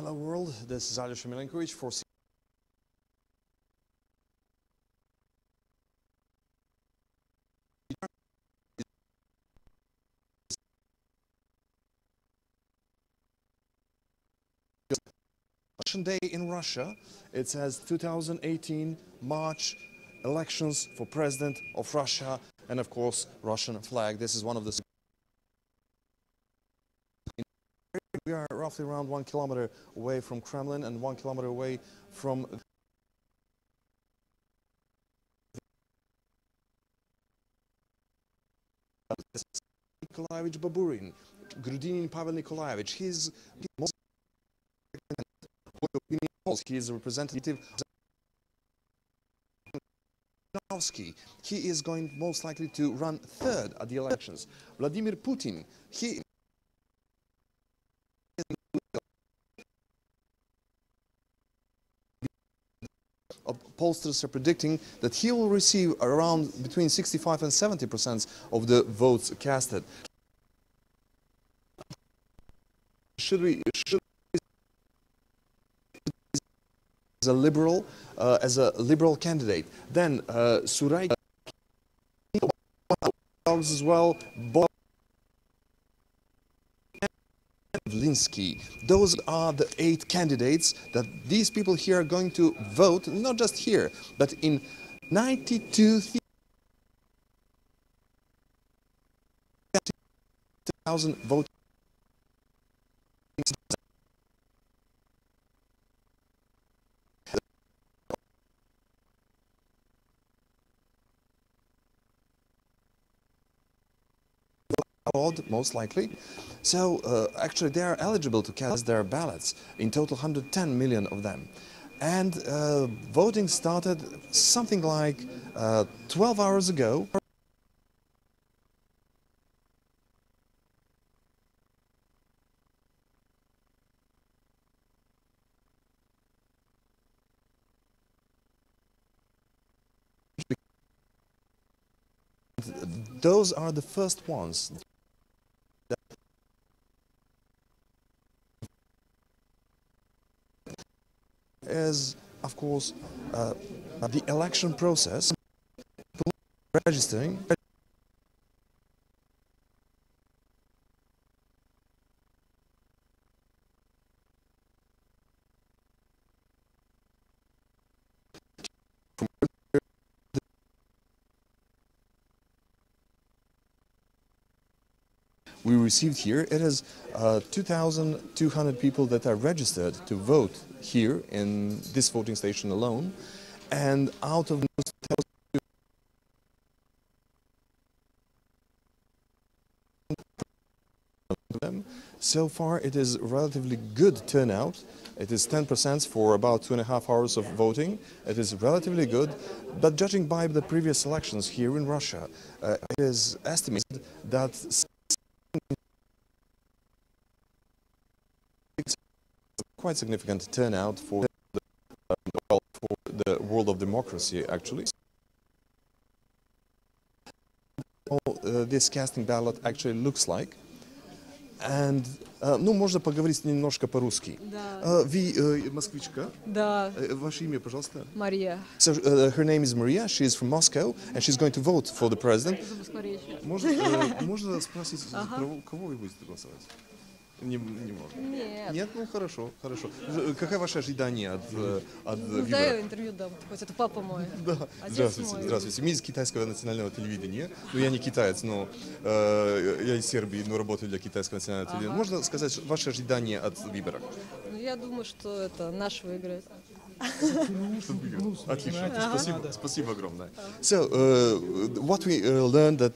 Hello world, this is Aljoša Milenković for Election Day in Russia. It says 2018 March elections for President of Russia and of course Russian flag. This is one of the... We are roughly around 1 kilometer away from Kremlin and 1 kilometer away from Milenković Baburin, Grudinin Pavel Nikolaevich. He is a representative. He is going most likely to run third at the elections. Vladimir Putin, pollsters are predicting that he will receive around between 65 and 70% of the votes casted. Should as a liberal candidate, then Surai as well, Linsky. Those are the 8 candidates that these people here are going to vote, not just here, but in 92,000 votes. Most likely. So actually they are eligible to cast their ballots, in total 110 million of them. And voting started something like 12 hours ago. Those are the first ones. Is, of course, the election process, registering. We received here, it is 2,200 people that are registered to vote here in this voting station alone, and out of them, so far it is relatively good turnout. It is 10% for about 2.5 hours of voting. It is relatively good, but judging by the previous elections here in Russia, it is estimated that quite significant turnout for the world of democracy, actually. This casting ballot actually looks like. And, ну, можно поговорить немножко по-русски. Да. Вы москвичка? Да. Ваше имя, пожалуйста? Maria. So, her name is Maria, she is from Moscow, and she's going to vote for the president. Можно спросить, кого вы будете голосовать? Не можно. Нет. Нет? Ну хорошо, хорошо. Какое ваше ожидание от выборов? Да, я интервью дам, хоть это папа мой. Да. Здравствуйте, мой. здравствуйте. Мы из китайского национального телевидения. Ну, я не китаец, но я из Сербии, но работаю для китайского национального телевидения. Можно сказать ваше ожидание от выборов? Ну, я думаю, что это наш выиграет. Отлично. Спасибо огромное. So, what we learned that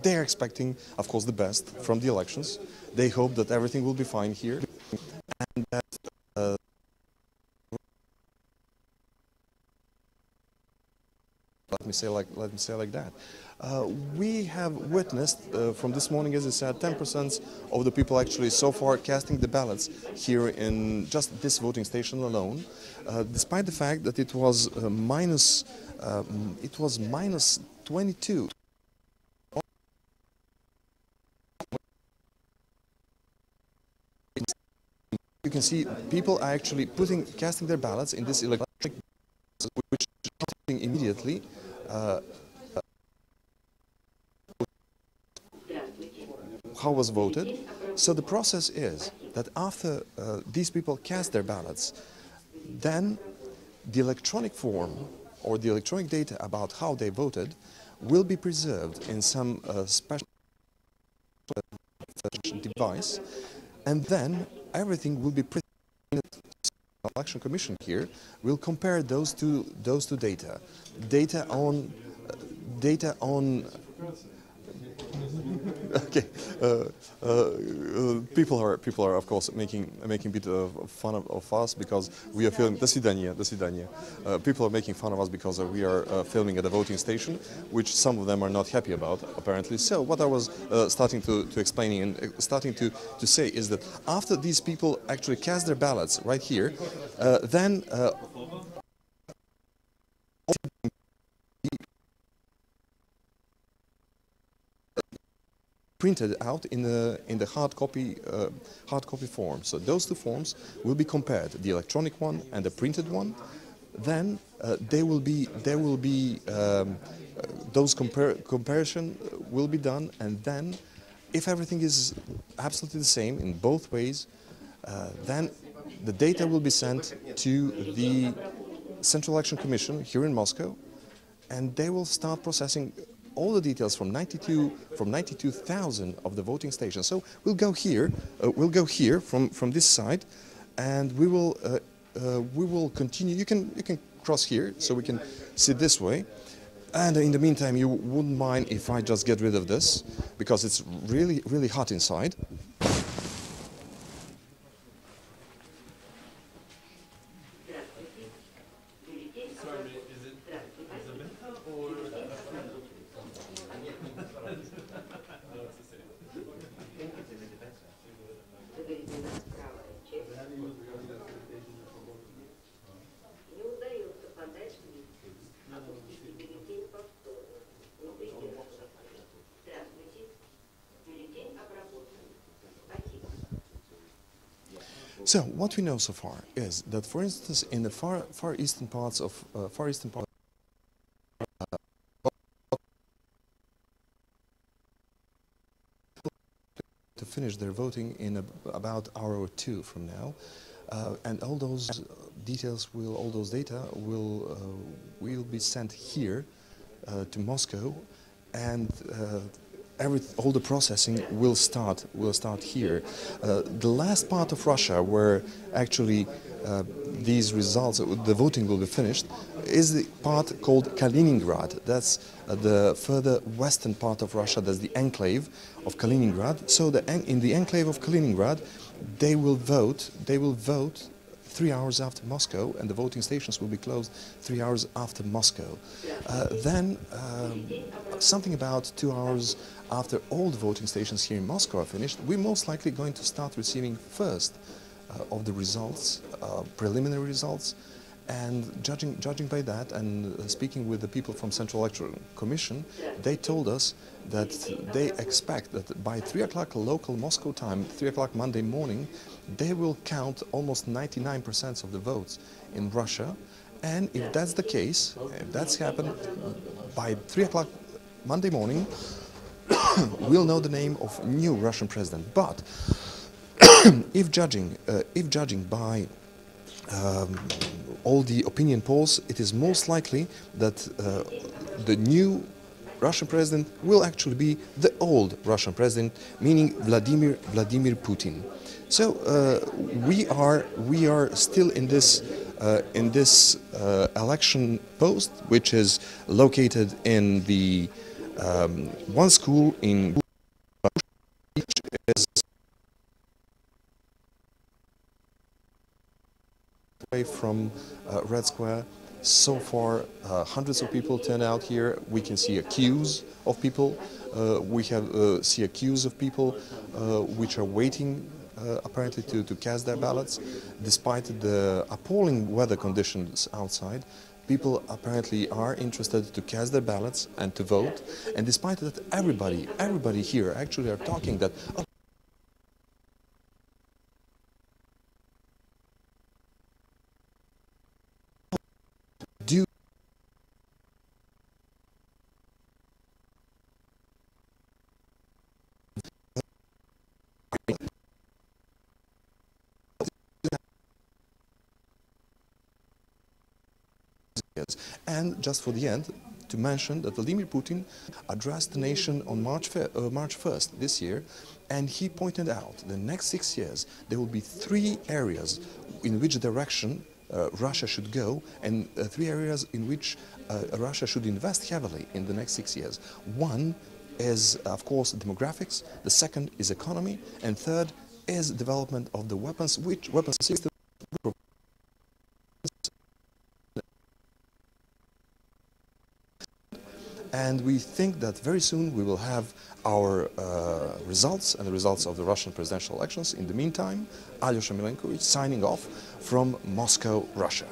they're expecting, of course, the best from the elections. They hope that everything will be fine here, and that let me say like that. We have witnessed from this morning, as I said, 10% of the people actually so far casting the ballots here in just this voting station alone, despite the fact that it was minus 22. can see people are actually casting their ballots in this electronic, which is counting immediately. How was voted. So the process is that after these people cast their ballots, then the electronic form or the electronic data about how they voted will be preserved in some special device, and then everything will be presented. The election commission here will compare those two data on okay. People are of course making a bit of fun of us because we are filming. До свидания. People are making fun of us because we are filming at a voting station, which some of them are not happy about, apparently. So what I was starting to explaining and starting to say is that after these people actually cast their ballots right here, then printed out in the hard copy form. So those two forms will be compared, the electronic one and the printed one. Then those comparison will be done, and then if everything is absolutely the same in both ways, then the data will be sent to the Central Election Commission here in Moscow, and they will start processing all the details from 92,000 of the voting stations. So we'll go here from this side, and we will continue. You can cross here, so we can sit this way. And in the meantime, you wouldn't mind if I just get rid of this, because it's really hot inside. So what we know so far is that, for instance, in the far eastern parts of to finish their voting in about an hour or two from now, and all those details all those data will be sent here to Moscow, and all the processing will start here. The last part of Russia where actually these results, the voting will be finished, is the part called Kaliningrad. That's the further western part of Russia. That's the enclave of Kaliningrad. So in the enclave of Kaliningrad, they will vote 3 hours after Moscow, and the voting stations will be closed 3 hours after Moscow. Then something about 2 hours after all the voting stations here in Moscow are finished, we're most likely going to start receiving first of the results, preliminary results, and judging by that, and speaking with the people from Central Election Commission, they told us that they expect that by 3 o'clock local Moscow time, 3 o'clock Monday morning, they will count almost 99% of the votes in Russia. And if that's the case, if that's happened, by 3 o'clock Monday morning, we'll know the name of new Russian president. But if judging by all the opinion polls, it is most likely that the new Russian president will actually be the old Russian president, meaning Vladimir Putin. So we are still in this election post, which is located in the one school in which is away from Red Square. So far, hundreds of people turn out here. We can see queues of people. We see queues of people which are waiting apparently to cast their ballots. Despite the appalling weather conditions outside, people apparently are interested to cast their ballots and to vote. And despite that, everybody here actually are talking that years. And just for the end, to mention that Vladimir Putin addressed the nation on March 1st this year, and he pointed out the next 6 years there will be 3 areas in which direction Russia should go, and 3 areas in which Russia should invest heavily in the next 6 years. One is, of course, demographics, the second is economy, and third is development of the weapons system. And we think that very soon we will have our results and the results of the Russian presidential elections. In the meantime, Aljoša Milenković signing off from Moscow, Russia.